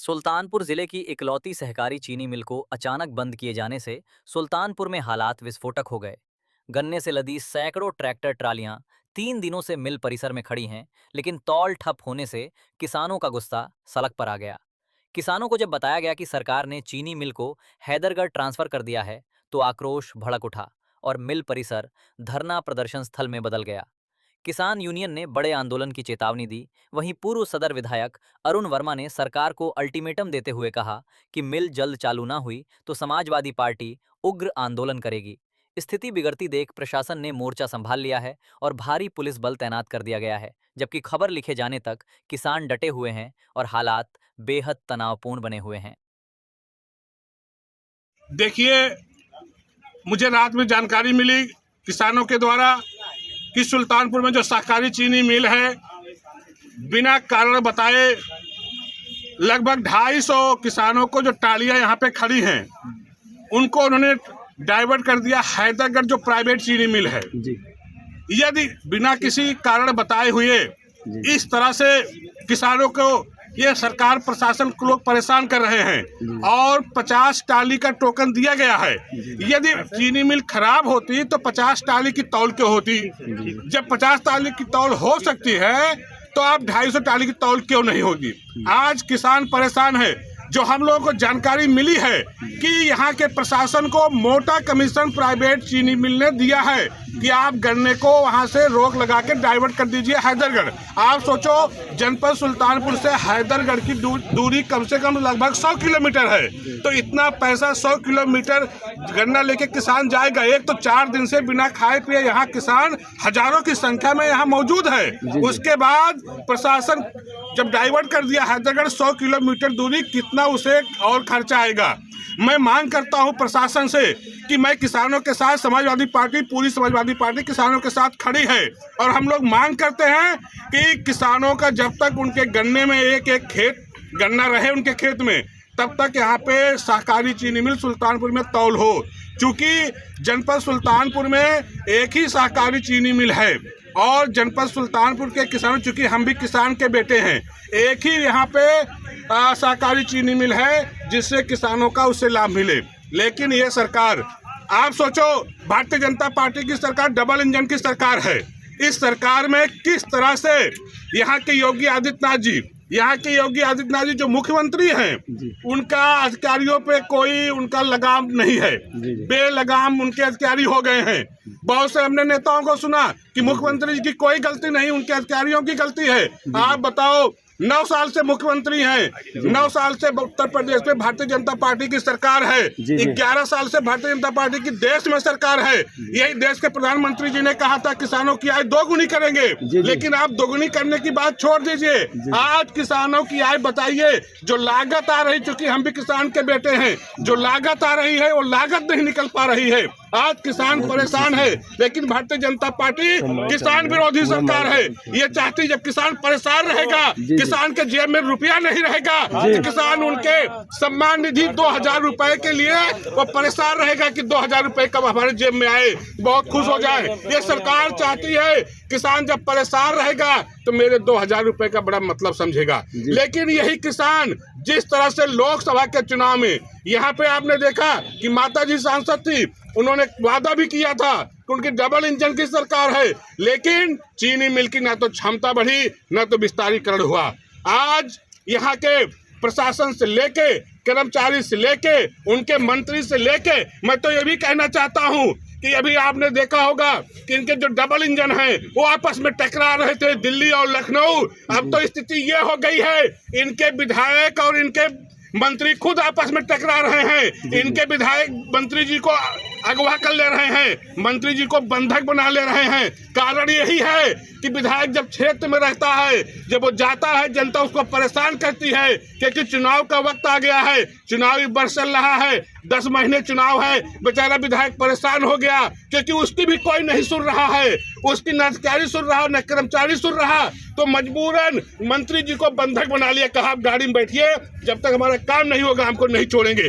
सुल्तानपुर जिले की इकलौती सहकारी चीनी मिल को अचानक बंद किए जाने से सुल्तानपुर में हालात विस्फोटक हो गए। गन्ने से लदी सैकड़ों ट्रैक्टर ट्रालियां 3 दिनों से मिल परिसर में खड़ी हैं, लेकिन तौल ठप होने से किसानों का गुस्सा सड़क पर आ गया। किसानों को जब बताया गया कि सरकार ने चीनी मिल को हैदरगढ़ ट्रांसफर कर दिया है, तो आक्रोश भड़क उठा और मिल परिसर धरना प्रदर्शन स्थल में बदल गया। किसान यूनियन ने बड़े आंदोलन की चेतावनी दी। वहीं पूर्व सदर विधायक अरुण वर्मा ने सरकार को अल्टीमेटम देते हुए कहा कि मिल जल्द चालू ना हुई तो समाजवादी पार्टी उग्र आंदोलन करेगी। स्थिति बिगड़ती देख प्रशासन ने मोर्चा संभाल लिया है और भारी पुलिस बल तैनात कर दिया गया है, जबकि खबर लिखे जाने तक किसान डटे हुए हैं और हालात बेहद तनावपूर्ण बने हुए हैं। देखिए, मुझे रात में जानकारी मिली किसानों के द्वारा कि सुल्तानपुर में जो सहकारी चीनी मिल है, बिना कारण बताए लगभग 250 किसानों को जो टालियां यहाँ पे खड़ी हैं, उनको उन्होंने डाइवर्ट कर दिया हैदरगढ़ जो प्राइवेट चीनी मिल है जी। यदि बिना किसी कारण बताए हुए इस तरह से किसानों को ये सरकार प्रशासन को लोग परेशान कर रहे हैं और 50 टाली का टोकन दिया गया है। यदि चीनी मिल खराब होती तो 50 टाली की तौल क्यों होती? जब 50 टाली की तौल हो सकती है तो आप 250 टाली की तौल क्यों नहीं होगी? आज किसान परेशान है। जो हम लोगों को जानकारी मिली है कि यहाँ के प्रशासन को मोटा कमीशन प्राइवेट चीनी मिल ने दिया है कि आप गन्ने को वहाँ से रोक लगा के डाइवर्ट कर दीजिए हैदरगढ़। आप सोचो, जनपद सुल्तानपुर से हैदरगढ़ की दूरी कम से कम लगभग 100 किलोमीटर है। तो इतना पैसा 100 किलोमीटर गन्ना लेके किसान जाएगा? एक तो 4 दिन से बिना खाए पिए यहाँ किसान हजारों की संख्या में यहाँ मौजूद है। उसके बाद प्रशासन जब डाइवर्ट कर दिया हैदरगढ़ 100 किलोमीटर दूरी, कितना उसे और खर्चा आएगा? मैं मांग करता हूं प्रशासन से कि मैं किसानों के साथ, समाजवादी पार्टी, पूरी समाजवादी पार्टी किसानों के साथ खड़ी है और हम लोग मांग करते हैं कि किसानों का जब तक उनके गन्ने में एक एक खेत गन्ना रहे उनके खेत में, तब तक यहाँ पे सहकारी चीनी मिल सुल्तानपुर में तौल हो। चूँकि जनपद सुल्तानपुर में एक ही सहकारी चीनी मिल है और जनपद सुल्तानपुर के किसानों, चूँकि हम भी किसान के बेटे हैं, एक ही यहाँ पे सहकारी चीनी मिल है जिससे किसानों का उससे लाभ मिले। लेकिन ये सरकार, आप सोचो, भारतीय जनता पार्टी की सरकार डबल इंजन की सरकार है। इस सरकार में किस तरह से यहाँ के योगी आदित्यनाथ जी जो मुख्यमंत्री हैं, उनका अधिकारियों पे कोई उनका लगाम नहीं है, बेलगाम उनके अधिकारी हो गए हैं। बहुत से हमने नेताओं को सुना कि मुख्यमंत्री जी की कोई गलती नहीं, उनके अधिकारियों की गलती है। आप बताओ, 9 साल से मुख्यमंत्री हैं, 9 साल से उत्तर प्रदेश में भारतीय जनता पार्टी की सरकार है, 11 साल से भारतीय जनता पार्टी की देश में सरकार है। यही देश के प्रधानमंत्री जी ने कहा था किसानों की आय दोगुनी करेंगे, लेकिन आप दोगुनी करने की बात छोड़ दीजिए। आज किसानों की आय बताइए, जो लागत आ रही, चूंकि हम भी किसान के बेटे हैं, जो लागत आ रही है वो लागत नहीं निकल पा रही है। आज किसान परेशान है, लेकिन भारतीय जनता पार्टी किसान विरोधी सरकार है। ये चाहती, जब किसान परेशान रहेगा, किसान के जेब में रुपया नहीं रहेगा, तो किसान उनके सम्मान निधि 2000 रुपए के लिए वो परेशान रहेगा कि 2000 रुपए कब हमारे जेब में आए, बहुत खुश हो जाए। ये सरकार चाहती है किसान जब परेशान रहेगा तो मेरे 2000 रुपए का बड़ा मतलब समझेगा। लेकिन यही किसान जिस तरह से लोकसभा के चुनाव में यहाँ पे आपने देखा कि माता जी सांसद थी, उन्होंने वादा भी किया था कि उनकी डबल इंजन की सरकार है, लेकिन चीनी मिल की ना तो क्षमता बढ़ी न तो विस्तारीकरण हुआ। आज यहाँ के प्रशासन से लेके, कर्मचारी से लेके, उनके मंत्री से लेके, मैं तो ये भी कहना चाहता हूँ कि अभी आपने देखा होगा कि इनके जो डबल इंजन हैं वो आपस में टकरा रहे थे, दिल्ली और लखनऊ। अब तो स्थिति ये हो गई है, इनके विधायक और इनके मंत्री खुद आपस में टकरा रहे हैं। इनके विधायक मंत्री जी को अगवा कर ले रहे हैं, मंत्री जी को बंधक बना ले रहे हैं। कारण यही है कि विधायक जब क्षेत्र में रहता है, जब वो जाता है, जनता उसको परेशान करती है, क्योंकि चुनाव का वक्त आ गया है, चुनावी वर्ष चल रहा है, 10 महीने चुनाव है। बेचारा विधायक परेशान हो गया क्योंकि उसकी भी कोई नहीं सुन रहा है, उसकी न अधिकारी सुन रहा, न कर्मचारी सुन रहा। तो मजबूरन मंत्री जी को बंधक बना लिया, कहा आप गाड़ी में बैठिए, जब तक हमारा काम नहीं होगा हमको नहीं छोड़ेंगे।